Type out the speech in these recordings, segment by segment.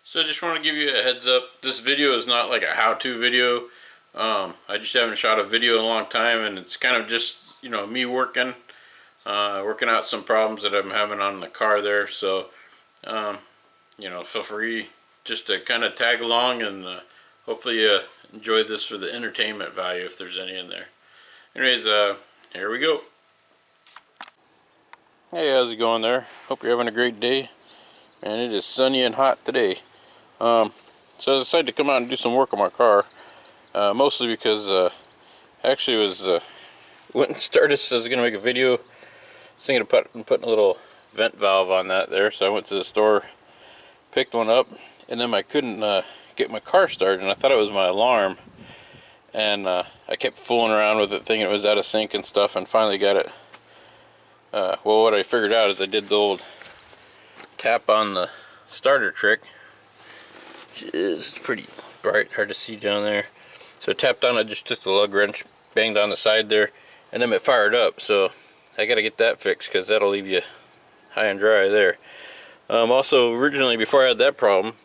So I just want to give you a heads up. This video is not like a how-to video. I just haven't shot a video in a long time, and it's kind of just, you know, me working out some problems that I'm having on the car there. So, you know, feel free just to kind of tag along, and hopefully you enjoy this for the entertainment value if there's any in there. Anyways, here we go. Hey, how's it going there? Hope you're having a great day. And it is sunny and hot today. So I decided to come out and do some work on my car. Mostly because actually went and started. So I was going to make a video. I was thinking of putting a little vent valve on that there. So I went to the store, picked one up, and then I couldn't get my car started. And I thought it was my alarm. And I kept fooling around with it, thinking it was out of sync and stuff, and finally got it. Well, what I figured out is I did the old tap on the starter trick, which is pretty bright, hard to see down there. So I tapped on it, just took the lug wrench, banged on the side there, and then it fired up. So I got to get that fixed, because that'll leave you high and dry there. Also, originally, before I had that problem,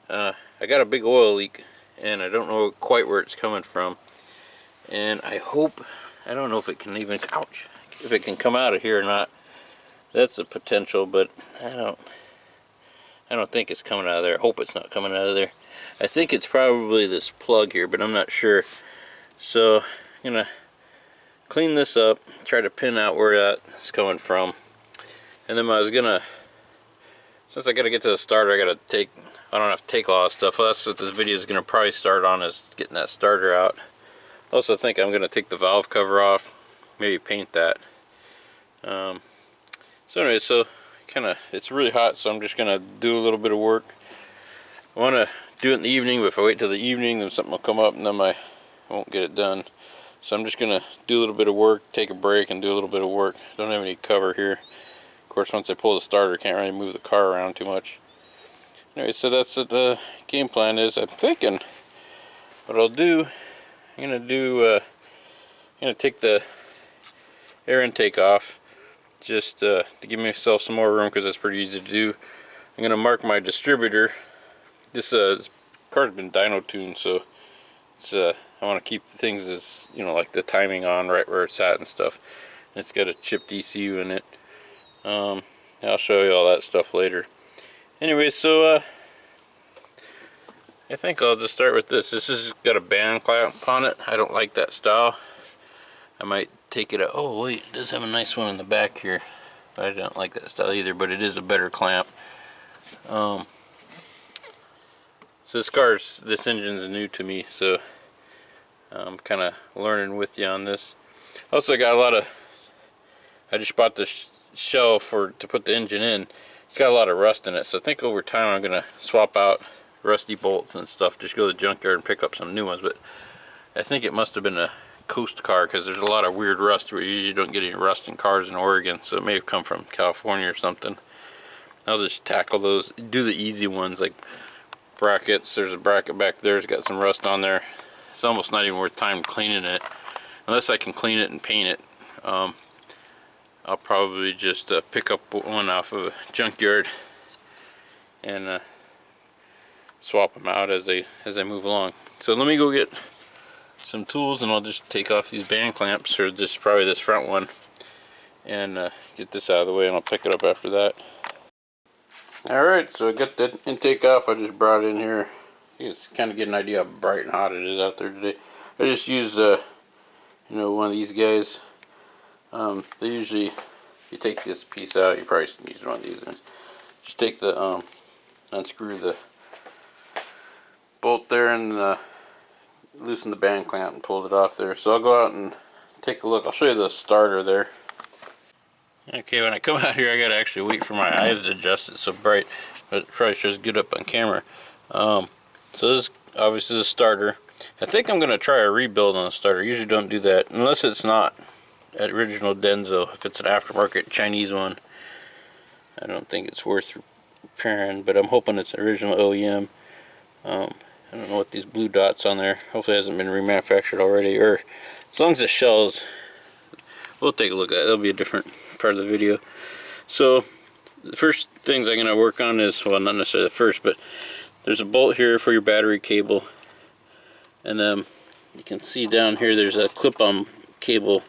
I got a big oil leak, and I don't know quite where it's coming from. And I don't know if it can even, if it can come out of here or not. That's a potential, but I don't think it's coming out of there. I hope it's not coming out of there. I think it's probably this plug here, but I'm not sure. So I'm gonna clean this up, try to pin out where that's coming from, and then I was gonna, since I gotta get to the starter, I don't have to take a lot of stuff. Well, that's what this video is gonna probably start on, is getting that starter out. I also think I'm gonna take the valve cover off, maybe paint that. So anyway, it's really hot, so I'm just gonna do a little bit of work. I want to do it in the evening, but if I wait till the evening, then something will come up, and then I won't get it done. So I'm just gonna do a little bit of work, take a break, and do a little bit of work. Don't have any cover here. Of course, once I pull the starter, I can't really move the car around too much. Anyway, so that's what the game plan is. I'm thinking what I'll do. I'm gonna take the air intake off, just to give myself some more room, because that's pretty easy to do. I'm gonna mark my distributor. This car's been dyno tuned, so it's I want to keep things as, you know, like the timing on right where it's at and stuff. And it's got a chipped ECU in it. I'll show you all that stuff later. Anyway, so I think I'll just start with this. This has got a band clamp on it. I don't like that style. I might take it out. Oh wait, it does have a nice one in the back here. But I don't like that style either, but it is a better clamp. So this engine's new to me, so I'm kind of learning with you on this. Also, I just bought this shell to put the engine in. It's got a lot of rust in it, so I think over time I'm gonna swap out rusty bolts and stuff. Just go to the junkyard and pick up some new ones. But I think it must have been a coast car, because there's a lot of weird rust where you usually don't get any rust in cars in Oregon, so it may have come from California or something. I'll just tackle those, do the easy ones like brackets. There's a bracket back there, it's got some rust on there. It's almost not even worth time cleaning it, unless I can clean it and paint it. I'll probably just pick up one off of a junkyard and swap them out as I move along. So let me go get some tools, and I'll just take off these band clamps, or just probably this front one, and get this out of the way, and I'll pick it up after that. Alright, so I got that intake off. I just brought it in here. It's kind of get an idea how bright and hot it is out there today. I just used one of these guys. They usually, you take this piece out, you probably use one of these. Just take the unscrew the bolt there, and loosen the band clamp and pulled it off there. So I'll go out and take a look. I'll show you the starter there. Okay, when I come out here, I gotta actually wait for my eyes to adjust. It's so bright, but it probably shows good up on camera. So this is obviously the starter. I think I'm gonna try a rebuild on the starter. I usually don't do that unless it's not at original Denso. If it's an aftermarket Chinese one, I don't think it's worth repairing, but I'm hoping it's original OEM. I don't know what these blue dots on there. Hopefully it hasn't been remanufactured already, or as long as the shells, we'll take a look at it. That'll be a different part of the video. So the first things I'm going to work on is, well, not necessarily the first, but there's a bolt here for your battery cable, and you can see down here there's a clip-on cable.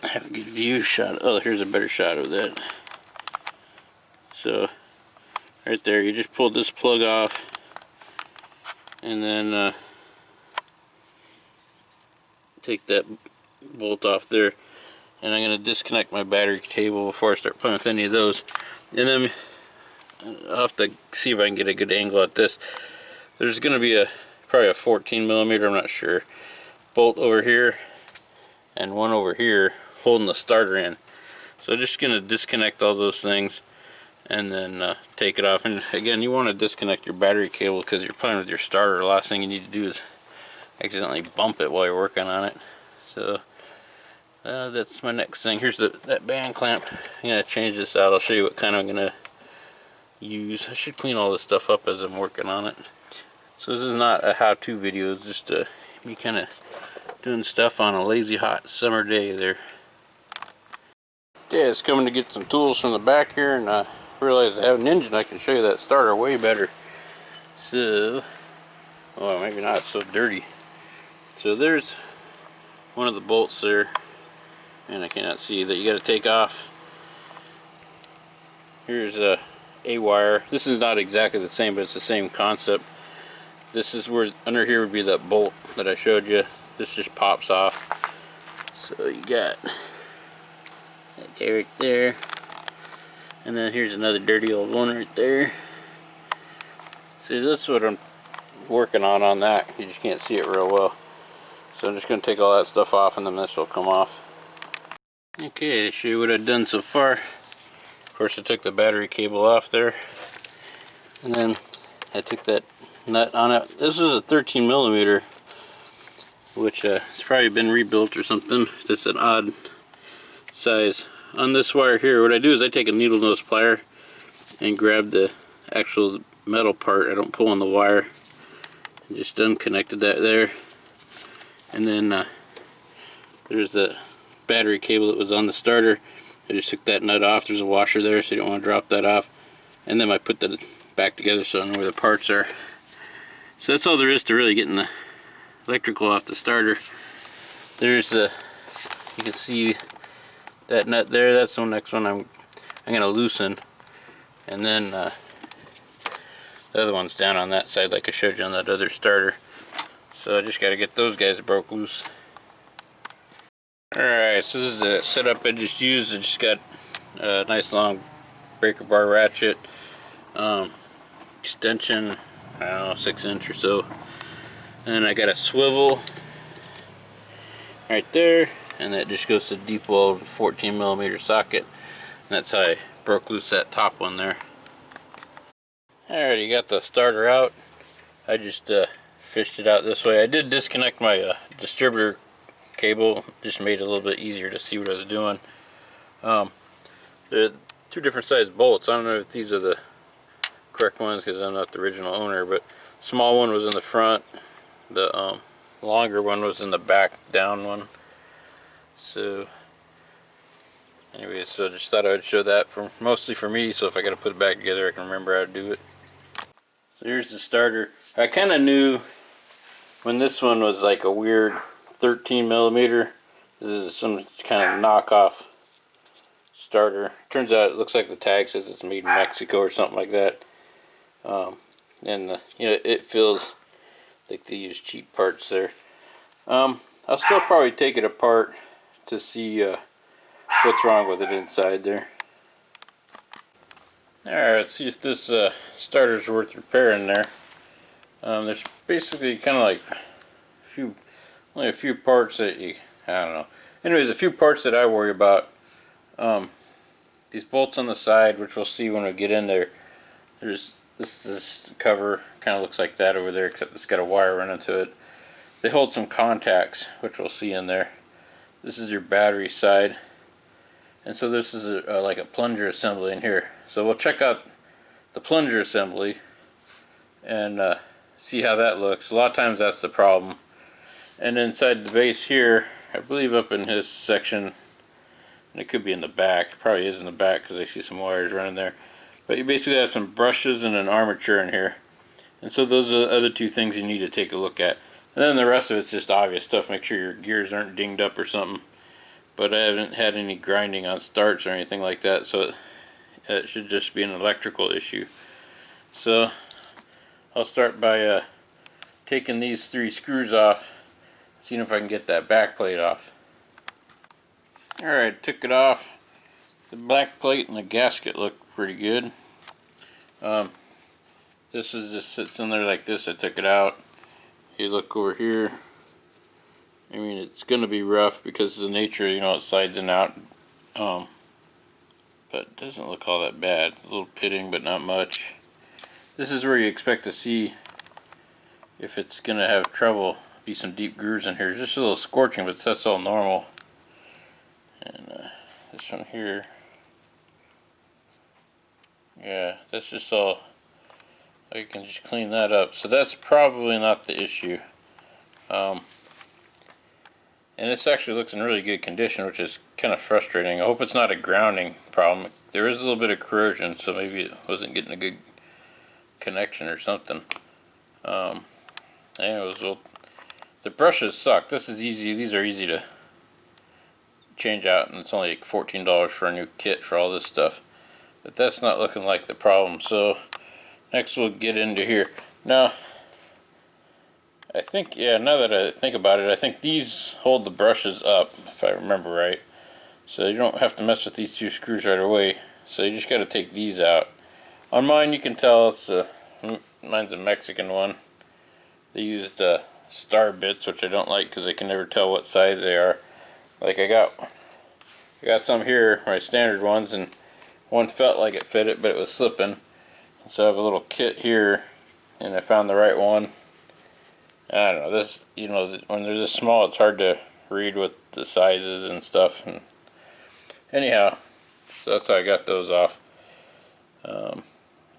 I have a good view shot. Oh, here's a better shot of that. So right there, you just pull this plug off, and then take that bolt off there, and I'm going to disconnect my battery cable before I start playing with any of those. And then I'll have to see if I can get a good angle at this. There's going to be probably a 14 millimeter, I'm not sure, bolt over here and one over here holding the starter in. So I'm just going to disconnect all those things and then take it off. And again, you want to disconnect your battery cable because you're playing with your starter. The last thing you need to do is accidentally bump it while you're working on it. So that's my next thing. Here's that band clamp. I'm going to change this out. I'll show you what kind I'm going to use. I should clean all this stuff up as I'm working on it. So this is not a how-to video. It's just me kind of doing stuff on a lazy hot summer day there. Yeah, it's coming to get some tools from the back here, and I realized I have an engine. I can show you that starter way better. So, well, maybe not, it's so dirty. So there's one of the bolts there, and I cannot see that. You got to take off. Here's a wire. This is not exactly the same, but it's the same concept. This is where under here would be that bolt that I showed you. This just pops off. So you got that guy right there, and then here's another dirty old one right there. See, that's what I'm working on that. You just can't see it real well. So I'm just going to take all that stuff off, and then this will come off. Okay, to show you what I've done so far. Of course, I took the battery cable off there, and then I took that nut on it. This is a 13 millimeter, which has probably been rebuilt or something. Just an odd size. On this wire here, what I do is I take a needle nose plier and grab the actual metal part. I don't pull on the wire. I just unconnected that there. And then there's the battery cable that was on the starter. I just took that nut off. There's a washer there, so you don't want to drop that off. And then I put that back together so I know where the parts are. So that's all there is to really getting the electrical off the starter. There's the, you can see that nut there. That's the next one I'm going to loosen. And then the other one's down on that side like I showed you on that other starter. So I just got to get those guys broke loose. Alright, so this is the setup I just used. I just got a nice long breaker bar ratchet, extension, I don't know, 6" or so. And I got a swivel right there, and that just goes to deep weld 14 millimeter socket. And that's how I broke loose that top one there. Alright, you got the starter out. I just fished it out this way. I did disconnect my distributor cable, just made it a little bit easier to see what I was doing. There are two different size bolts. I don't know if these are the correct ones because I'm not the original owner, but small one was in the front, the longer one was in the back down one. So anyway, so just thought I would show that mostly for me, so if I got to put it back together I can remember how to do it. So here's the starter. I kind of knew when this one was like a weird 13 millimeter. This is some kind of knockoff starter. Turns out it looks like the tag says it's made in Mexico or something like that. And it feels like they use cheap parts there. I'll still probably take it apart to see what's wrong with it inside there. Alright, let's see if this starter's worth repairing there. There's basically kind of like only a few parts that I don't know. Anyways, a few parts that I worry about. These bolts on the side, which we'll see when we get in there. This cover kind of looks like that over there, except it's got a wire running to it. They hold some contacts, which we'll see in there. This is your battery side, and so this is like a plunger assembly in here. So we'll check out the plunger assembly and see how that looks. A lot of times that's the problem. And inside the base here, I believe up in his section, and it could be in the back, it probably is in the back because I see some wires running there. But you basically have some brushes and an armature in here. And so those are the other two things you need to take a look at. And then the rest of it's just obvious stuff. Make sure your gears aren't dinged up or something. But I haven't had any grinding on starts or anything like that, so it should just be an electrical issue. So I'll start by taking these 3 screws off, seeing if I can get that back plate off. Alright, took it off. The back plate and the gasket look pretty good. This is just sits in there like this. I took it out. You look over here. I mean, it's going to be rough because of the nature, you know, it slides in and out. But it doesn't look all that bad. A little pitting, but not much. This is where you expect to see if it's going to have trouble. Be some deep grooves in here. Just a little scorching, but that's all normal. And this one here. Yeah, that's just all. I can just clean that up. So that's probably not the issue. And this actually looks in really good condition, which is kind of frustrating. I hope it's not a grounding problem. There is a little bit of corrosion, so maybe it wasn't getting a good connection or something. Anyways, well, the brushes suck. This is easy. These are easy to change out, and it's only like $14 for a new kit for all this stuff. But that's not looking like the problem. So next we'll get into here. Now, I think, yeah, now that I think about it, I think these hold the brushes up, if I remember right. So you don't have to mess with these 2 screws right away. So you just got to take these out. On mine, you can tell it's mine's a Mexican one. They used star bits, which I don't like because I can never tell what size they are. Like I got some here, my standard ones, and one felt like it fit it, but it was slipping. So I have a little kit here, and I found the right one. I don't know, this, you know, when they're this small, it's hard to read with the sizes and stuff. And anyhow, so that's how I got those off.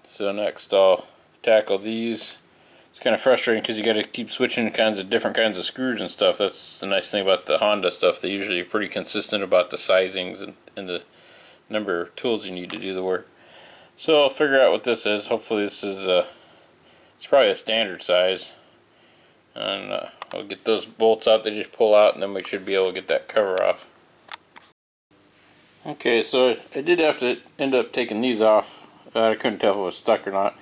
So next I'll tackle these. It's kind of frustrating because you got to keep switching different kinds of screws and stuff. That's the nice thing about the Honda stuff. They usually are pretty consistent about the sizings and the number of tools you need to do the work. So I'll figure out what this is. Hopefully this is it's probably a standard size. And I'll get those bolts out. They just pull out, and then we should be able to get that cover off. Okay, so I did have to end up taking these off. I couldn't tell if it was stuck or not.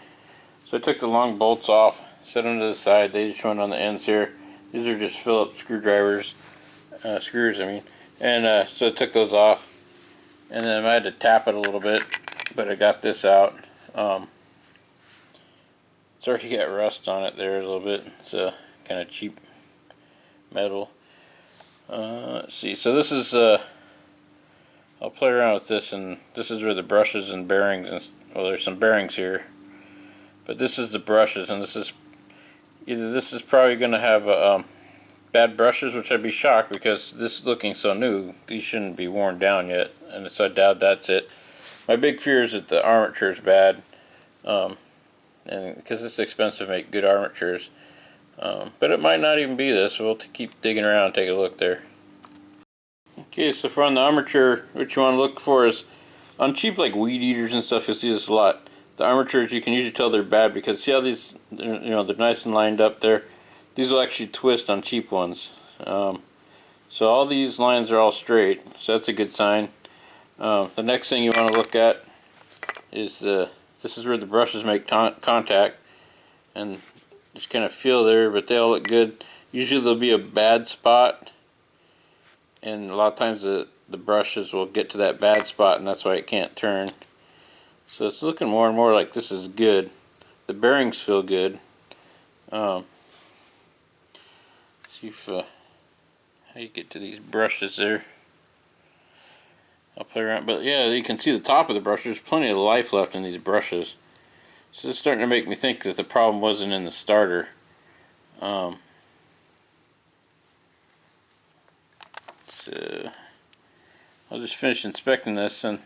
So I took the long bolts off, set them to the side. They just went on the ends here. These are just Phillips screws, I mean. And so I took those off. And then I had to tap it a little bit, but I got this out. It's already got rust on it there a little bit. It's kind of cheap metal. Let's see. So this is I'll play around with this, and this is where the brushes and bearings and, well, there's some bearings here, but this is the brushes, and this is probably going to have bad brushes, which I'd be shocked because this is looking so new. These shouldn't be worn down yet, and so I doubt that's it. My big fear is that the armature is bad, and because it's expensive to make good armatures. But it might not even be this. We'll keep digging around and take a look there. Okay, so for on the armature, what you want to look for is on cheap like weed eaters and stuff. You'll see this a lot. The armatures, you can usually tell they're bad because see how these, you know, they're nice and lined up there. These will actually twist on cheap ones. So all these lines are all straight, so that's a good sign. The next thing you want to look at is this is where the brushes make contact, and just kind of feel there, but they all look good. Usually there'll be a bad spot, and a lot of times the brushes will get to that bad spot, and that's why it can't turn. So it's looking more and more like this is good. The bearings feel good. Let's see if how you get to these brushes there. I'll play around, but yeah, you can see the top of the brush. There's plenty of life left in these brushes. So it's starting to make me think that the problem wasn't in the starter. So I'll just finish inspecting this, and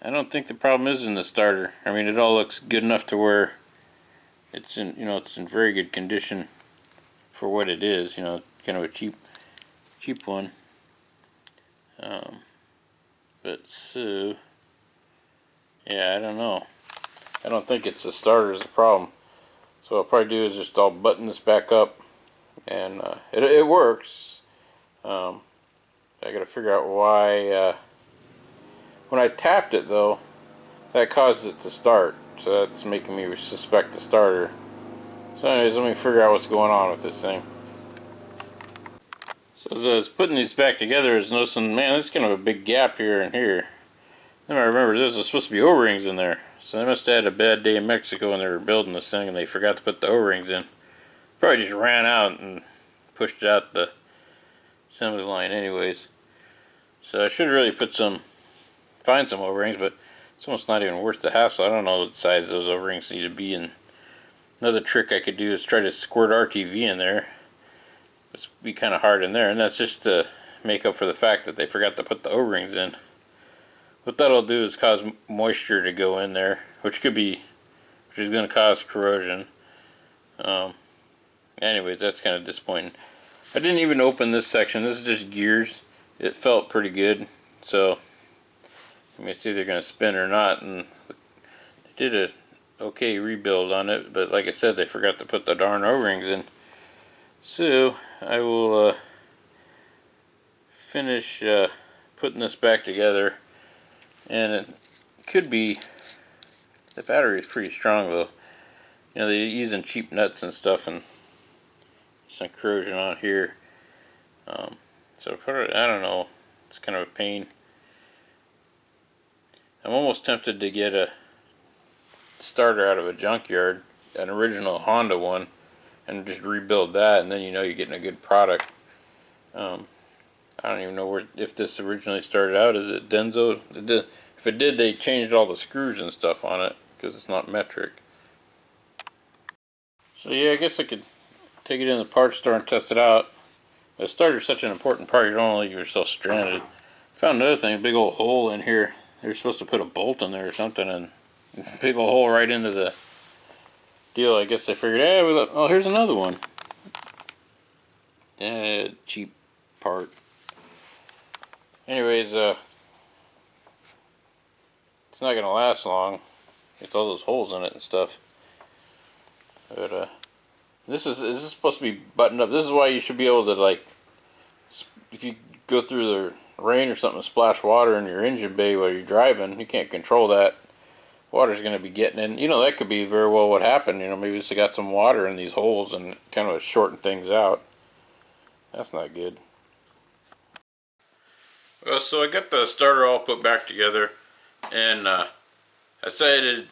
I don't think the problem is in the starter. I mean, it all looks good enough to where it's in, you know, it's in very good condition for what it is. You know, kind of a cheap one. But so yeah, I don't know. I don't think it's the starter is the problem. So So what I'll probably do is just I'll button this back up, and it works. I gotta figure out why, when I tapped it though, that caused it to start. So that's making me suspect the starter. So anyways, let me figure out what's going on with this thing. So as I was putting these back together, I was noticing, man, there's kind of a big gap here and here. Then I remember there's supposed to be O-rings in there. So they must have had a bad day in Mexico when they were building this thing and they forgot to put the O-rings in. Probably just ran out and pushed out the assembly line anyways. So I should really find some O-rings, but it's almost not even worth the hassle. I don't know what size those O-rings need to be. And another trick I could do is try to squirt RTV in there. It's be kind of hard in there, and that's just to make up for the fact that they forgot to put the O-rings in. What that'll do is cause moisture to go in there, which is going to cause corrosion. Anyways, that's kind of disappointing. I didn't even open this section. This is just gears. It felt pretty good, so I mean, it's either going to spin or not. And they did a okay rebuild on it, but like I said, they forgot to put the darn O-rings in. So I will finish putting this back together, and it could be, the battery is pretty strong though. You know, they're using cheap nuts and stuff, and some corrosion on here. So I don't know, it's kind of a pain. I'm almost tempted to get a starter out of a junkyard, an original Honda one, and just rebuild that, and then you know you're getting a good product. I don't even know if this originally started out. Is it Denso? If it did, they changed all the screws and stuff on it because it's not metric. So yeah, I guess I could take it in the parts store and test it out. The starter's such an important part, you don't want to leave yourself stranded. Found another thing, a big old hole in here. They were supposed to put a bolt in there or something, and a big old hole right into the deal. I guess they figured, hey, oh, here's another one. Cheap part. Anyways, it's not gonna last long. It's all those holes in it and stuff. But is this supposed to be buttoned up? This is why you should be able to, like, if you go through the rain or something, splash water in your engine bay while you're driving, you can't control that. Water's going to be getting in. You know, that could be very well what happened. You know, maybe it's got some water in these holes and kind of shorten things out. That's not good. Well, so I got the starter all put back together, and I decided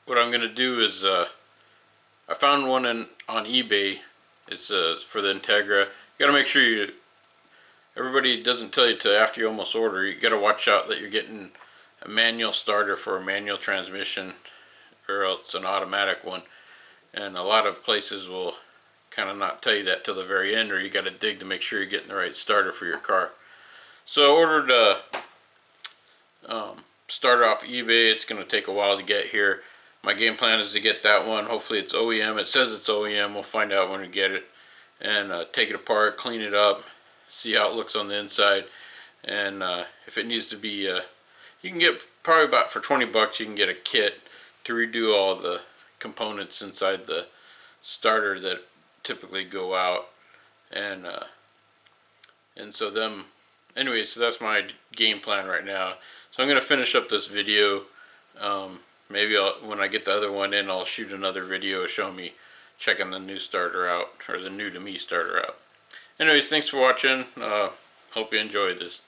what I'm going to do is I found one on eBay. It's for the Integra. You got to make sure everybody doesn't tell you to after you almost order. You got to watch out that you're getting a manual starter for a manual transmission, or else an automatic one. And a lot of places will kind of not tell you that till the very end, or you got to dig to make sure you're getting the right starter for your car. So I ordered a starter off eBay. It's going to take a while to get here. My game plan is to get that one. Hopefully it's OEM. It says it's OEM. We'll find out when we get it. And take it apart, clean it up, see how it looks on the inside. And if it needs to be, you can get probably about for 20 bucks, you can get a kit to redo all the components inside the starter that typically go out. And so anyway, so that's my game plan right now. So I'm going to finish up this video. Maybe when I get the other one in, I'll shoot another video showing me checking the new starter out, or the new to me starter out. Anyways, thanks for watching. Hope you enjoyed this.